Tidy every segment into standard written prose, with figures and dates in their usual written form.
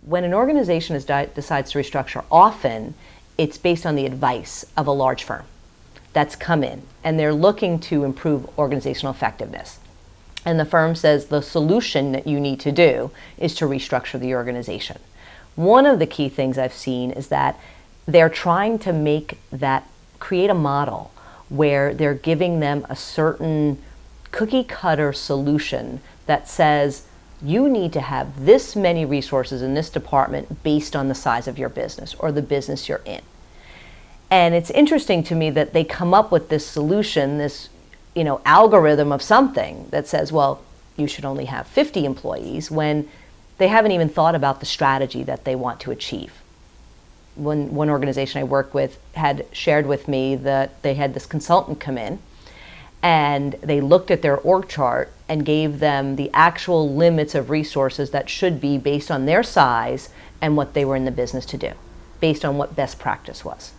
When an organization decides to restructure, often it's based on the advice of a large firm that's come in and they're looking to improve organizational effectiveness. And the firm says the solution that you need to do is to restructure the organization. One of the key things I've seen is that they're trying to create a model where they're giving them a certain cookie cutter solution that says, you need to have this many resources in this department based on the size of your business or the business you're in. And it's interesting to me that they come up with this solution, this algorithm of something that says, well, you should only have 50 employees when they haven't even thought about the strategy that they want to achieve. One organization I work with had shared with me that they had this consultant come in and they looked at their org chart and gave them the actual limits of resources that should be based on their size and what they were in the business to do, based on what best practice was.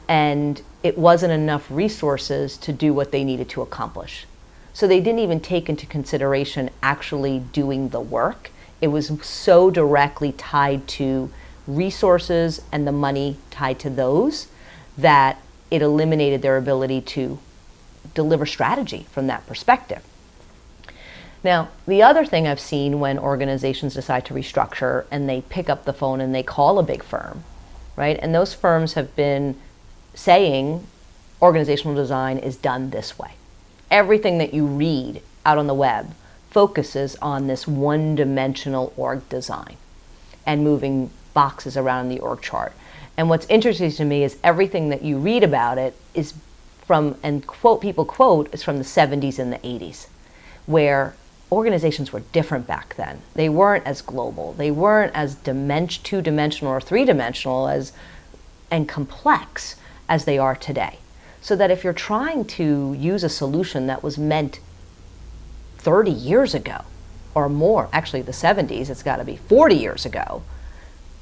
And it wasn't enough resources to do what they needed to accomplish. So they didn't even take into consideration actually doing the work. It was so directly tied to resources and the money tied to those that it eliminated their ability to deliver strategy from that perspective. Now, the other thing I've seen when organizations decide to restructure and they pick up the phone and they call a big firm, right? And those firms have been saying organizational design is done this way. Everything that you read out on the web focuses on this one-dimensional org design and moving boxes around the org chart. And what's interesting to me is everything that you read about it is from, and people quote, is from the 70s and the 80s, where organizations were different back then. They weren't as global. They weren't as two-dimensional or three-dimensional and complex as they are today. So that if you're trying to use a solution that was meant 30 years ago or more, actually the 70s, it's got to be 40 years ago,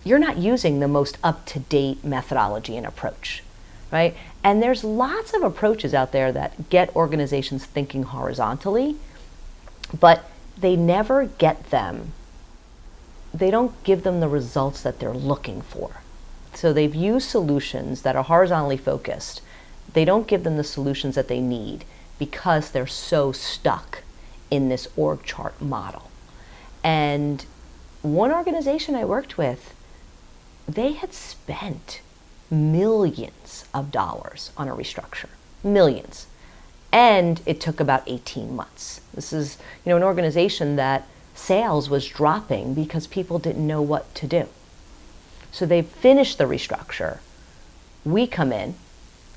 you're not using the most up-to-date methodology and approach, right? And there's lots of approaches out there that get organizations thinking horizontally, but they never get them. They don't give them the results that they're looking for. So they've used solutions that are horizontally focused. They don't give them the solutions that they need because they're so stuck in this org chart model. And one organization I worked with, they had spent millions of dollars on a restructure, millions. And it took about 18 months. This is, an organization that sales was dropping because people didn't know what to do. So they finished the restructure. We come in,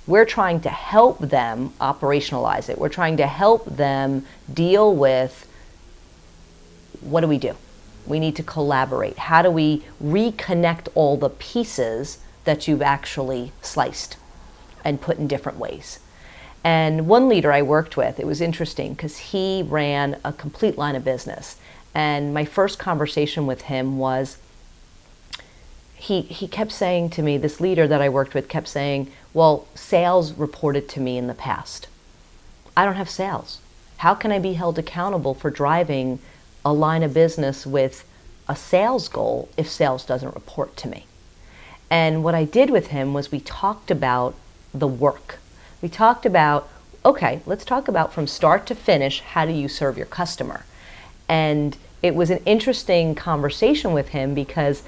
we're trying to help them operationalize it. We're trying to help them deal with, what do? We need to collaborate. How do we reconnect all the pieces that you've actually sliced and put in different ways? And one leader I worked with, it was interesting because he ran a complete line of business. And my first conversation with him was, he kept saying to me, this leader that I worked with kept saying, well, sales reported to me in the past. I don't have sales. How can I be held accountable for driving a line of business with a sales goal if sales doesn't report to me? And what I did with him was we talked about the work. We talked about, okay, let's talk about from start to finish, how do you serve your customer? And it was an interesting conversation with him because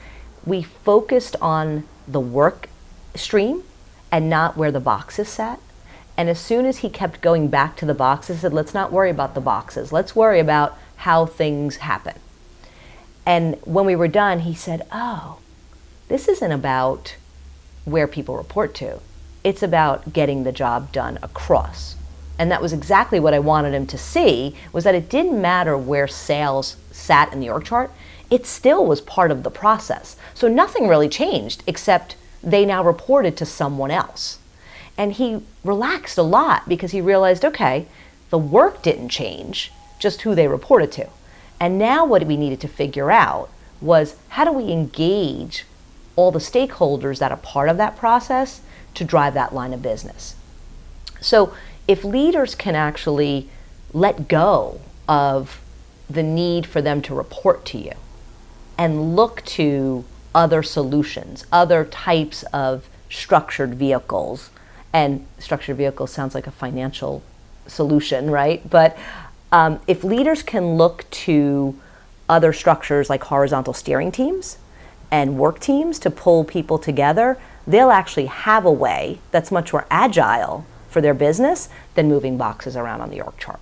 we focused on the work stream and not where the boxes sat. And as soon as he kept going back to the boxes, I said, let's not worry about the boxes. Let's worry about how things happen. And when we were done, he said, oh, this isn't about where people report to. It's about getting the job done across. And that was exactly what I wanted him to see, was that it didn't matter where sales sat in the org chart. It still was part of the process. So nothing really changed except they now reported to someone else. And he relaxed a lot because he realized, okay, the work didn't change, just who they reported to. And now what we needed to figure out was, how do we engage all the stakeholders that are part of that process to drive that line of business? So if leaders can actually let go of the need for them to report to you and look to other solutions, other types of structured vehicles. And structured vehicles sounds like a financial solution, right? But if leaders can look to other structures like horizontal steering teams and work teams to pull people together, they'll actually have a way that's much more agile for their business than moving boxes around on the org chart.